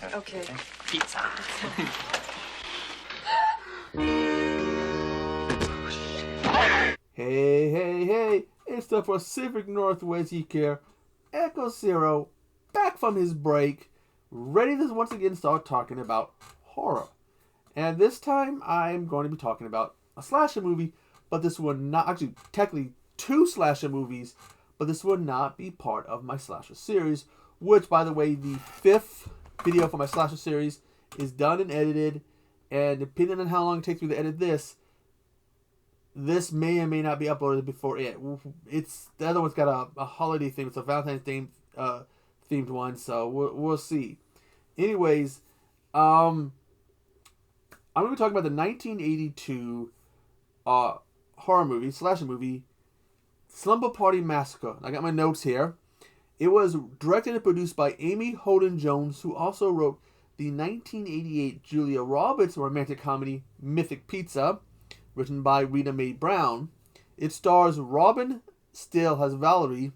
Okay. Pizza. Hey, it's the Pacific Northwest here, Echo Zero, back from his break, ready to once again start talking about horror. And this time I'm going to be talking about a slasher movie, but this will not, actually technically two slasher movies, but this will not be part of my slasher series, which, by the way, the fifth video for my slasher series is done and edited, and depending on how long it takes me to edit this may or may not be uploaded before it. It's the other one's got a holiday theme. It's a Valentine's Day themed one, so we'll see. Anyways, I'm going to be talking about the 1982 horror movie, slasher movie, Slumber Party Massacre. I got my notes here. It was directed and produced by Amy Holden Jones, who also wrote the 1988 Julia Roberts romantic comedy Mythic Pizza, written by Rita Mae Brown. It stars Robin Still as Valerie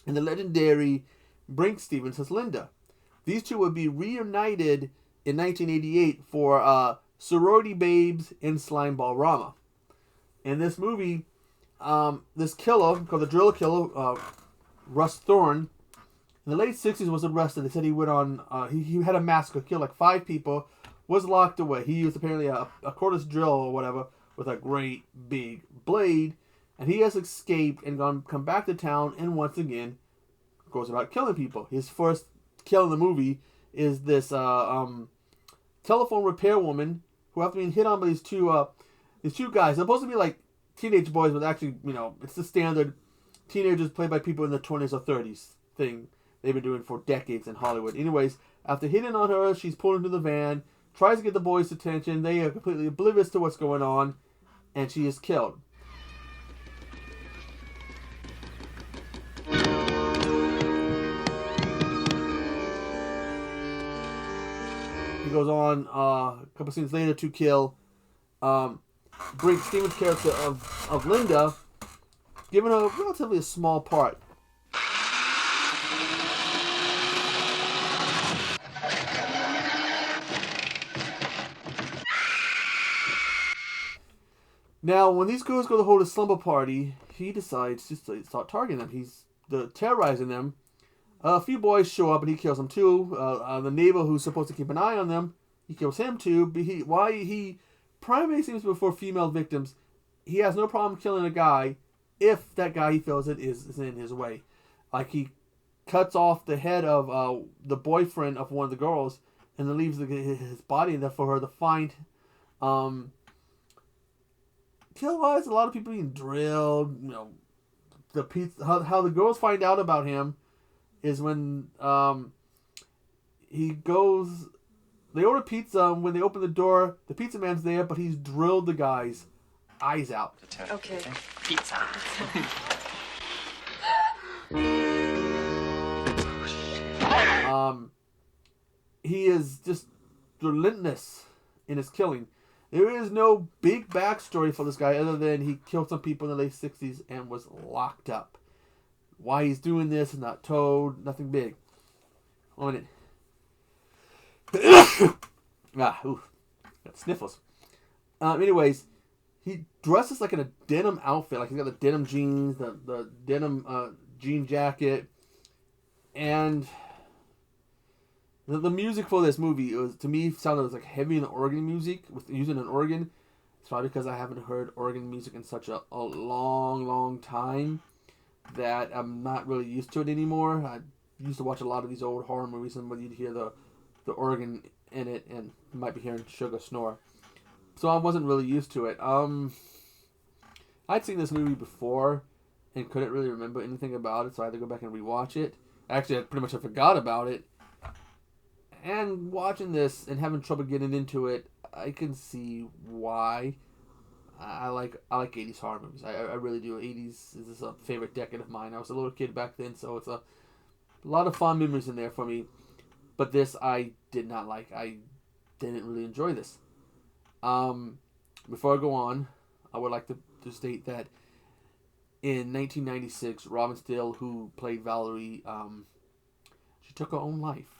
and the legendary Brink Stevens as Linda. These two would be reunited in 1988 for Sorority Babes in Slime Ball Rama. In this movie, this killer, called the Driller Killer, Russ Thorne, in the late 60s was arrested. They said he went on, he had a massacre, killed like 5 people, was locked away. He used apparently a cordless drill or whatever with a great big blade, and he has escaped and come back to town and once again goes about killing people. His first kill in the movie is this telephone repair woman who, after being hit on by these two guys, they're supposed to be like teenage boys, but actually, it's the standard teenagers played by people in their 20s or 30s thing they've been doing for decades in Hollywood. Anyways, after hitting on her, she's pulled into the van, tries to get the boys' attention. They are completely oblivious to what's going on, and she is killed. He goes on a couple scenes later to kill Brink Stevens' character of Linda, giving her relatively a small part. Now, when these girls go to hold a slumber party, he decides to start targeting them. He's terrorizing them. A few boys show up and he kills them too. The neighbor who's supposed to keep an eye on them, he kills him too. But he primarily seems to be for female victims. He has no problem killing a guy if that guy he feels it is in his way. Like, he cuts off the head of the boyfriend of one of the girls and then leaves his body in there for her to find. Kill-wise, a lot of people being drilled. The pizza. How the girls find out about him is when he goes. They order pizza, and when they open the door, the pizza man's there, but he's drilled the guy's eyes out. Okay. Pizza. He is just relentless in his killing. There is no big backstory for this guy other than he killed some people in the late 60s and was locked up. Why he's doing this is not told. Nothing big on it. Got sniffles. Anyways, he dresses like in a denim outfit. Like, he's got the denim jeans, the denim jean jacket, and the music for this movie, to me, sounded like heavy in the organ music, with using an organ. It's probably because I haven't heard organ music in such a long time that I'm not really used to it anymore. I used to watch a lot of these old horror movies, and when you'd hear the organ in it, and you might be hearing Sugar snore. So I wasn't really used to it. I'd seen this movie before and couldn't really remember anything about it, so I had to go back and rewatch it. Actually, I pretty much forgot about it. And watching this and having trouble getting into it, I can see why. I like 80s horror movies. I really do. 80s is a favorite decade of mine. I was a little kid back then, so it's a lot of fond memories in there for me. But this I did not like. I didn't really enjoy this. Before I go on, I would like to state that in 1996, Robin Still, who played Valerie, she took her own life.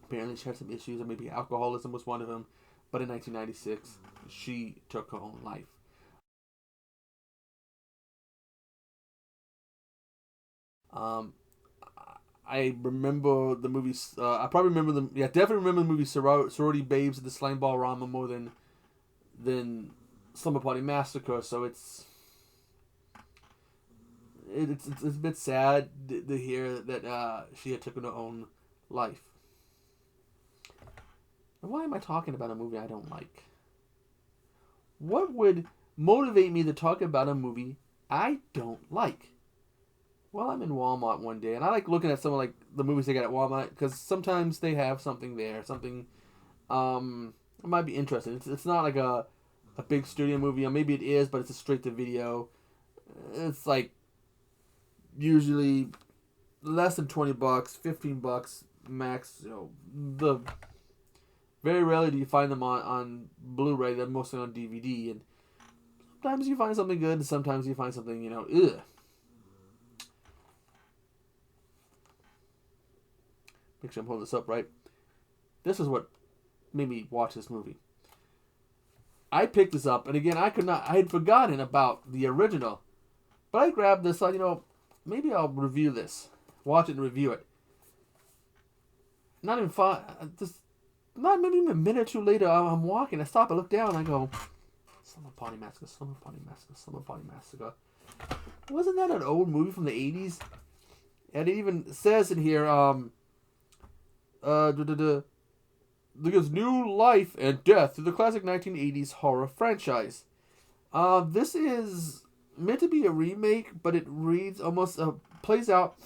apparently she had some issues, or maybe alcoholism was one of them. But in 1996, she took her own life. Um, I remember the movies. I probably remember them. Yeah, definitely remember the movie Sorority Babes at the Slime Ball Rama more than Slumber Party Massacre. So it's a bit sad to hear that she had taken her own life. And why am I talking about a movie I don't like? What would motivate me to talk about a movie I don't like? Well, I'm in Walmart one day, and I like looking at some of like the movies they got at Walmart because sometimes they have something there, something it might be interesting. It's not like a big studio movie, or maybe it is, but it's a straight to video. It's like usually less than $20, $15 max. The very rarely do you find them on Blu-ray. They're mostly on DVD, and sometimes you find something good, and sometimes you find something ugh. Make sure I'm holding this up right. This is what made me watch this movie. I picked this up, and again, I had forgotten about the original, but I grabbed this. Maybe I'll review this, watch it and review it. Not even not maybe even a minute or two later. I'm walking. I stop. I look down. I go, Slumber Party Massacre, Slumber Party Massacre, Slumber Party Massacre. Wasn't that an old movie from the 80s? And it even says in here, gives new life and death to the classic 1980s horror franchise. This is meant to be a remake, but it reads almost plays out.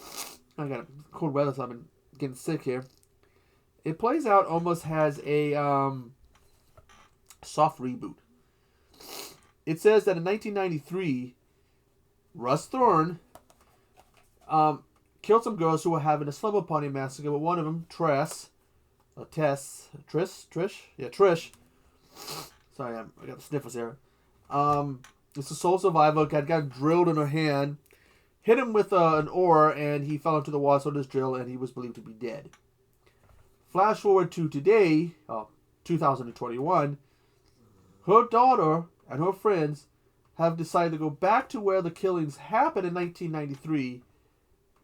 I got cold weather, so I've been getting sick here. It plays out almost as a soft reboot. It says that in 1993, Russ Thorne killed some girls who were having a slumber party massacre, but one of them, Trish. Sorry, I got the sniffles here. It's a sole survivor. Got drilled in her hand, hit him with an oar, and he fell into the water with his drill, and he was believed to be dead. Flash forward to today, 2021. Her daughter and her friends have decided to go back to where the killings happened in 1993,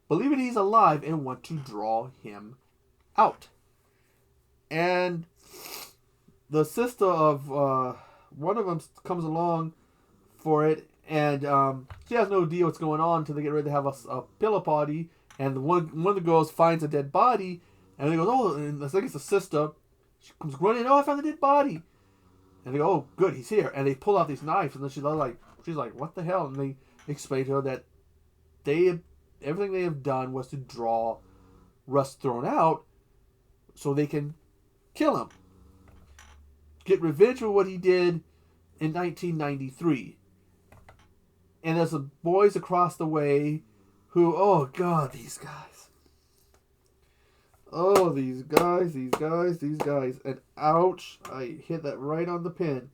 believing he's alive, and want to draw him out. And the sister of one of them comes along for it, and she has no idea what's going on until they get ready to have a pillow party, and one of the girls finds a dead body, and they go, oh, and I think it's the sister. She comes running, oh, I found a dead body. And they go, oh, good, he's here. And they pull out these knives, and then she's like, what the hell? And they explain to her that everything they have done was to draw Russ Thorne out so they can kill him. Get revenge for what he did in 1993. And there's some boys across the way who, oh God, these guys. Oh, these guys. And ouch, I hit that right on the pin.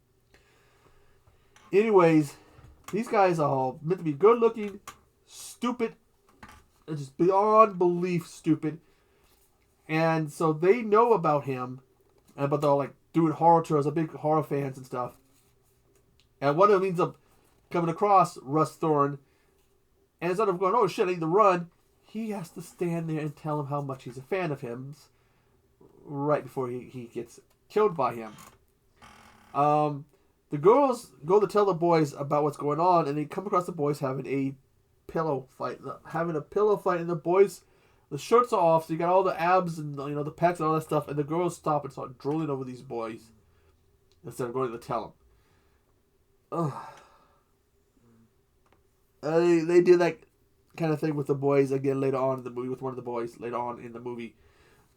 Anyways, these guys are all meant to be good looking, stupid, just beyond belief stupid. And so they know about him, but they're like doing horror tours, they're big horror fans and stuff. And one of them ends up coming across Russ Thorne, and instead of going, oh shit, I need to run, he has to stand there and tell him how much he's a fan of him right before he gets killed by him. The girls go to tell the boys about what's going on, and they come across the boys having a pillow fight. And the boys, the shirts are off, so you got all the abs and the pecs and all that stuff, and the girls stop and start drooling over these boys instead of going to tell them. They did that kind of thing with the boys again later on in the movie, with one of the boys later on in the movie.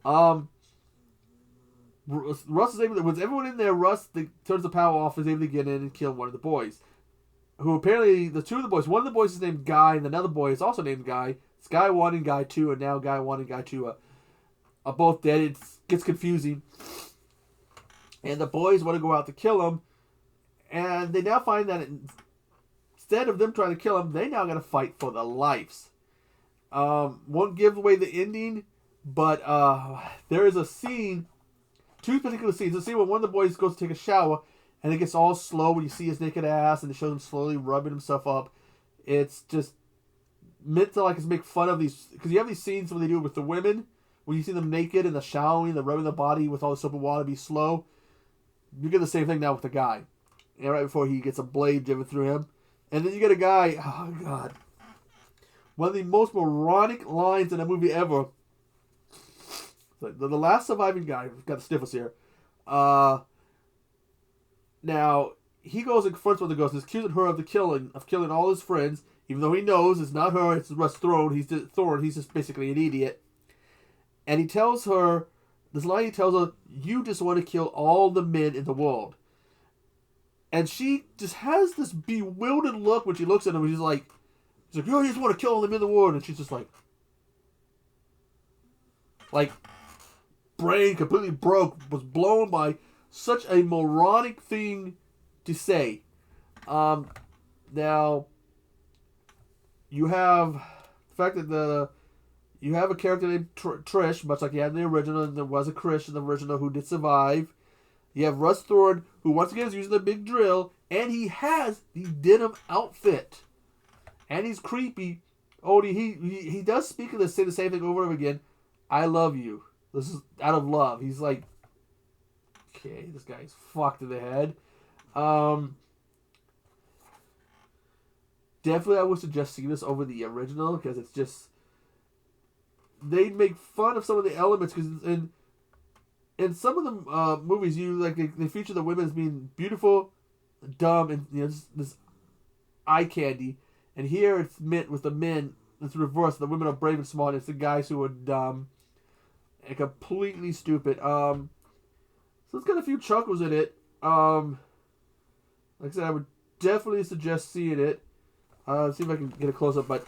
Russ is able to, with everyone in there, Russ turns the power off, is able to get in and kill one of the boys. Who apparently, the two of the boys, one of the boys is named Guy, and another boy is also named Guy. It's Guy 1 and Guy 2, and now Guy 1 and Guy 2 are both dead. It gets confusing. And the boys want to go out to kill him, and they now find that instead of them trying to kill him, they now got to fight for their lives. Won't give away the ending, But there is a scene, two particular scenes. A scene where one of the boys goes to take a shower, and it gets all slow when you see his naked ass, and it shows him slowly rubbing himself up. It's just meant to like make fun of these, because you have these scenes where they do it with the women, when you see them naked and the showering, the rubbing the body with all the soap and water, be slow. You get the same thing now with the guy, and right before he gets a blade driven through him, and then you get a guy. Oh God, one of the most moronic lines in a movie ever. The last surviving guy, got the sniffles here. Now he goes and confronts one of the ghosts, accusing her of killing all his friends, even though he knows it's not her, it's Russ Thorne. He's just basically an idiot. And he tells her, this line he tells her, "You just want to kill all the men in the world." And she just has this bewildered look when she looks at him, and he's like, "Oh, you just want to kill all the men in the world," and she's just like, brain completely broke, was blown by such a moronic thing to say. Now, you have the fact that you have a character named Trish, much like you had in the original, and there was a Trish in the original who did survive. You have Russ Thorne, who once again is using the big drill, and he has the denim outfit. And he's creepy. Oh, he does speak of this, say the same thing over and over again. "I love you. This is out of love." He's like, okay, this guy's fucked in the head. Definitely I would suggest seeing this over the original, because it's just, they make fun of some of the elements, because in some of the movies, they feature the women as being beautiful, dumb, and this eye candy. And here it's meant with the men, it's reversed. The women are brave and smart. It's the guys who are dumb and completely stupid. So it's got a few chuckles in it. Like I said, I would definitely suggest seeing it. See if I can get a close up, but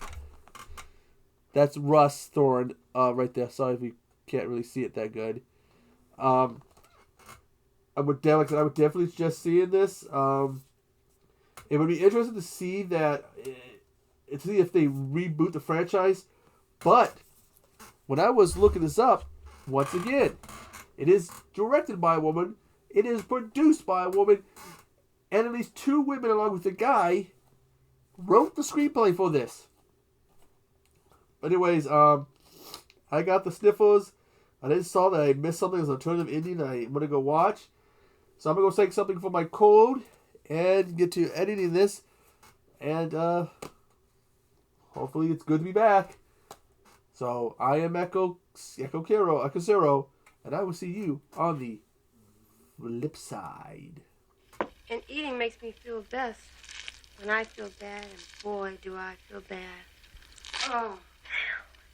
that's Russ Thorne right there. Sorry if you can't really see it that good. I would definitely suggest seeing this. It would be interesting to see if they reboot the franchise. But when I was looking this up, once again, it is directed by a woman. It is produced by a woman, and at least two women, along with the guy, wrote the screenplay for this. Anyways, I got the sniffles. I then saw that I missed something as an alternative ending that I'm going to go watch. So I'm going to go take something for my cold and get to editing this. And hopefully it's good to be back. So I am Echo Zero, and I will see you on the flip side. And eating makes me feel best. When I feel bad, and boy, do I feel bad. Oh.